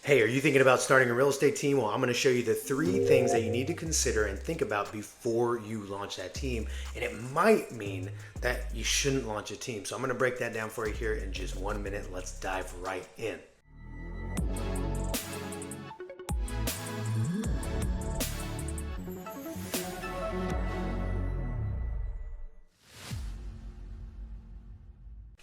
Hey, are you thinking about starting a real estate team? Well, I'm going to show you the 3 things that you need to consider and think about before you launch that team. And it might mean that you shouldn't launch a team. So I'm going to break that down for you here in just 1 minute. Let's dive right in.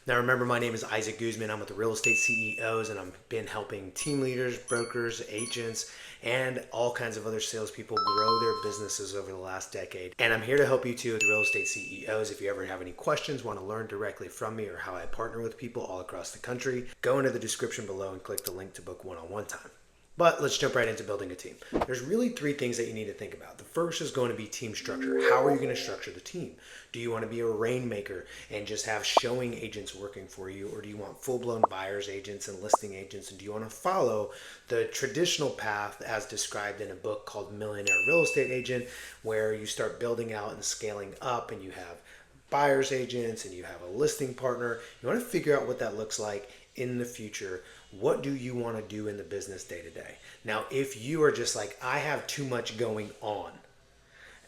Now remember, my name is Isaac Guzman. I'm with the Real Estate CEOs, and I've been helping team leaders, brokers, agents, and all kinds of other salespeople grow their businesses over the last decade. And I'm here to help you too with Real Estate CEOs. If you ever have any questions, want to learn directly from me or how I partner with people all across the country, go into the description below and click the link to book one-on-one time. But let's jump right into building a team. There's really 3 things that you need to think about. The first is going to be team structure. How are you going to structure the team? Do you want to be a rainmaker and just have showing agents working for you? Or do you want full-blown buyers agents and listing agents? And do you want to follow the traditional path as described in a book called Millionaire Real Estate Agent, where you start building out and scaling up and you have buyer's agents and you have a listing partner? You want to figure out what that looks like in the future. What do you want to do in the business day to day? Now, if you are just like, I have too much going on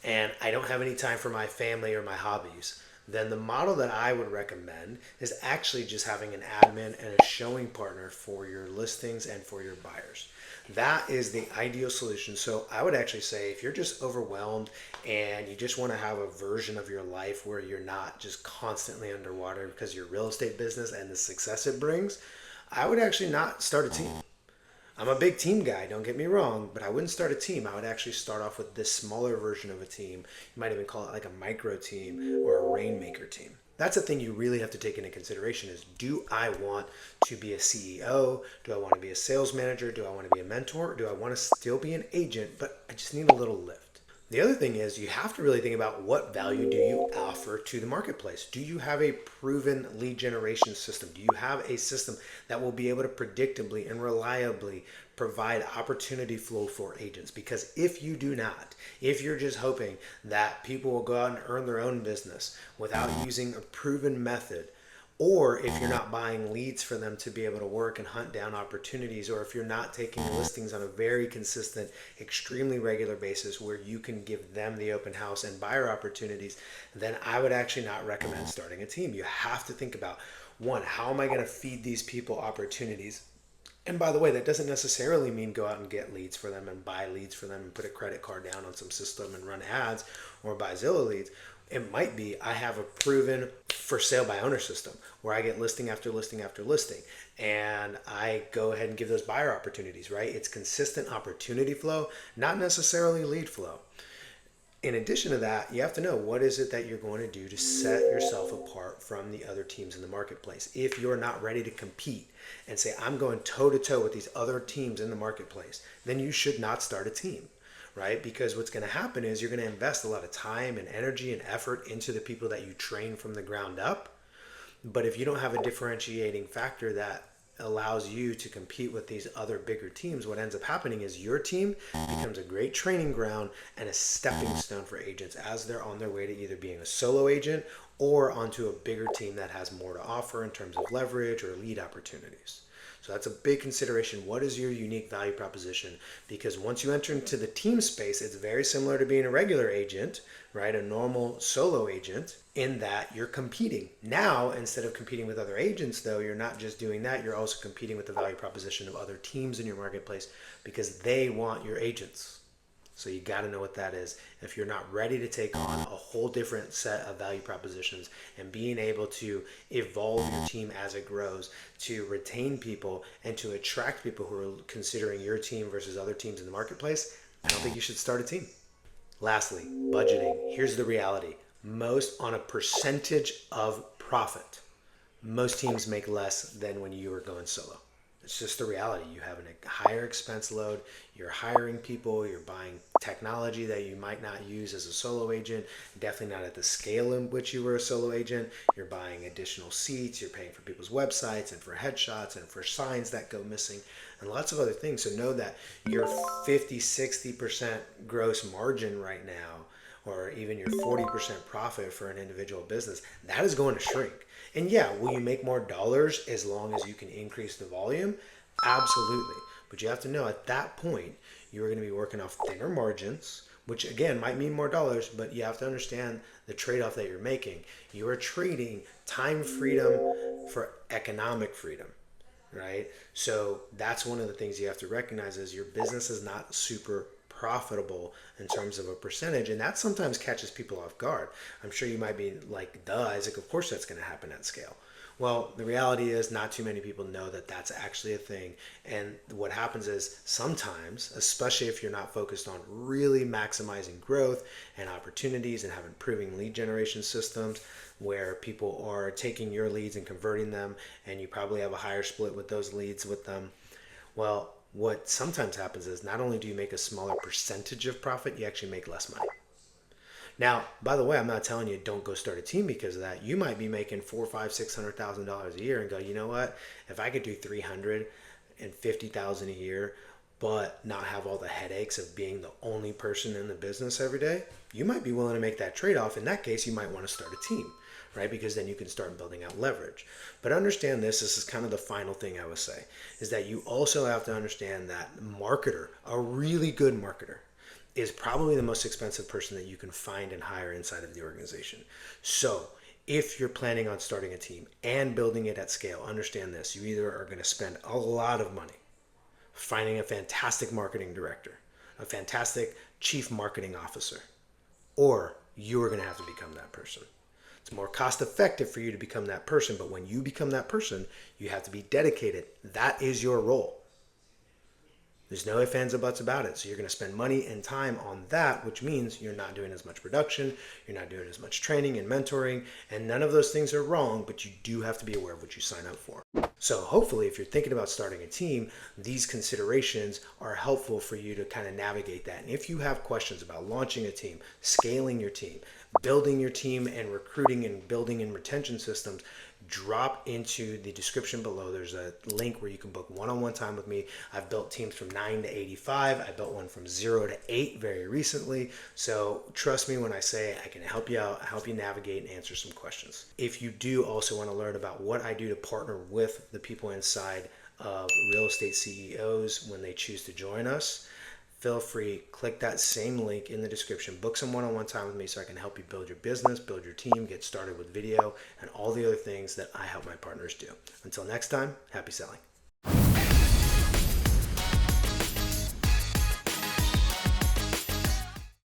and I don't have any time for my family or my hobbies, then the model that I would recommend is actually just having an admin and a showing partner for your listings and for your buyers. That is the ideal solution. So I would actually say, if you're just overwhelmed and you just want to have a version of your life where you're not just constantly underwater because of your real estate business and the success it brings, I would actually not start a team. I'm a big team guy, don't get me wrong, but I wouldn't start a team. I would actually start off with this smaller version of a team. You might even call it like a micro team or a rainmaker team. That's the thing you really have to take into consideration is, do I want to be a CEO? Do I want to be a sales manager? Do I want to be a mentor? Do I want to still be an agent, but I just need a little lift? The other thing is, you have to really think about, what value do you offer to the marketplace? Do you have a proven lead generation system? Do you have a system that will be able to predictably and reliably provide opportunity flow for agents? Because if you do not, if you're just hoping that people will go out and earn their own business without using a proven method, or if you're not buying leads for them to be able to work and hunt down opportunities, or if you're not taking listings on a very consistent, extremely regular basis where you can give them the open house and buyer opportunities, then I would actually not recommend starting a team. You have to think about, one, how am I going to feed these people opportunities? And by the way, that doesn't necessarily mean go out and get leads for them and buy leads for them and put a credit card down on some system and run ads or buy Zillow leads. It might be, I have a proven for sale by owner system where I get listing after listing after listing, and I go ahead and give those buyer opportunities, right? It's consistent opportunity flow, not necessarily lead flow. In addition to that, you have to know, what is it that you're going to do to set yourself apart from the other teams in the marketplace? If you're not ready to compete and say, I'm going toe to toe with these other teams in the marketplace, then you should not start a team. Right? Because what's going to happen is, you're going to invest a lot of time and energy and effort into the people that you train from the ground up. But if you don't have a differentiating factor that allows you to compete with these other bigger teams, what ends up happening is your team becomes a great training ground and a stepping stone for agents as they're on their way to either being a solo agent or onto a bigger team that has more to offer in terms of leverage or lead opportunities. So that's a big consideration. What is your unique value proposition? Because once you enter into the team space, it's very similar to being a regular agent, right? A normal solo agent, in that you're competing. Now, instead of competing with other agents, though, you're not just doing that, you're also competing with the value proposition of other teams in your marketplace, because they want your agents. So you got to know what that is. If you're not ready to take on a whole different set of value propositions and being able to evolve your team as it grows, to retain people and to attract people who are considering your team versus other teams in the marketplace, I don't think you should start a team. Lastly, budgeting. Here's the reality. Most, on a percentage of profit, most teams make less than when you are going solo. It's just the reality. You have a higher expense load. You're hiring people. You're buying technology that you might not use as a solo agent. Definitely not at the scale in which you were a solo agent. You're buying additional seats. You're paying for people's websites and for headshots and for signs that go missing and lots of other things. So know that your 50, 60% gross margin right now, or even your 40% profit for an individual business, that is going to shrink. And yeah, will you make more dollars as long as you can increase the volume? Absolutely. But you have to know at that point, you're going to be working off thinner margins, which again might mean more dollars, but you have to understand the trade-off that you're making. You are trading time freedom for economic freedom, right? So that's one of the things you have to recognize is your business is not super profitable in terms of a percentage, and that sometimes catches people off guard. I'm sure you might be like, duh, Isaac, of course that's going to happen at scale. Well, the reality is not too many people know that that's actually a thing. And what happens is sometimes, especially if you're not focused on really maximizing growth and opportunities and have improving lead generation systems where people are taking your leads and converting them, and you probably have a higher split with those leads with them. Well, what sometimes happens is not only do you make a smaller percentage of profit, you actually make less money. Now, by the way, I'm not telling you don't go start a team because of that. You might be making $400,000, $500,000, $600,000 a year and go, you know what? If I could do $350,000 a year, but not have all the headaches of being the only person in the business every day, you might be willing to make that trade-off. In that case, you might want to start a team, right? Because then you can start building out leverage. But understand this is kind of the final thing I would say, is that you also have to understand that marketer, a really good marketer, is probably the most expensive person that you can find and hire inside of the organization. So if you're planning on starting a team and building it at scale, understand this. You either are going to spend a lot of money finding a fantastic marketing director, a fantastic chief marketing officer, or you are going to have to become that person. It's more cost effective for you to become that person, but when you become that person, you have to be dedicated. That is your role. There's no ifs, ands, or buts about it. So you're going to spend money and time on that, which means you're not doing as much production, you're not doing as much training and mentoring, and none of those things are wrong, but you do have to be aware of what you sign up for. So hopefully, if you're thinking about starting a team, these considerations are helpful for you to kind of navigate that. And if you have questions about launching a team, scaling your team, building your team and recruiting and building and retention systems, drop into the description below. There's a link where you can book one-on-one time with me. I've built teams from 9 to 85. I built one from 0 to 8 very recently. So trust me when I say I can help you out, help you navigate and answer some questions. If you do also want to learn about what I do to partner with the people inside of real estate CEOs when they choose to join us, feel free, click that same link in the description, book some one-on-one time with me so I can help you build your business, build your team, get started with video, and all the other things that I help my partners do. Until next time, happy selling.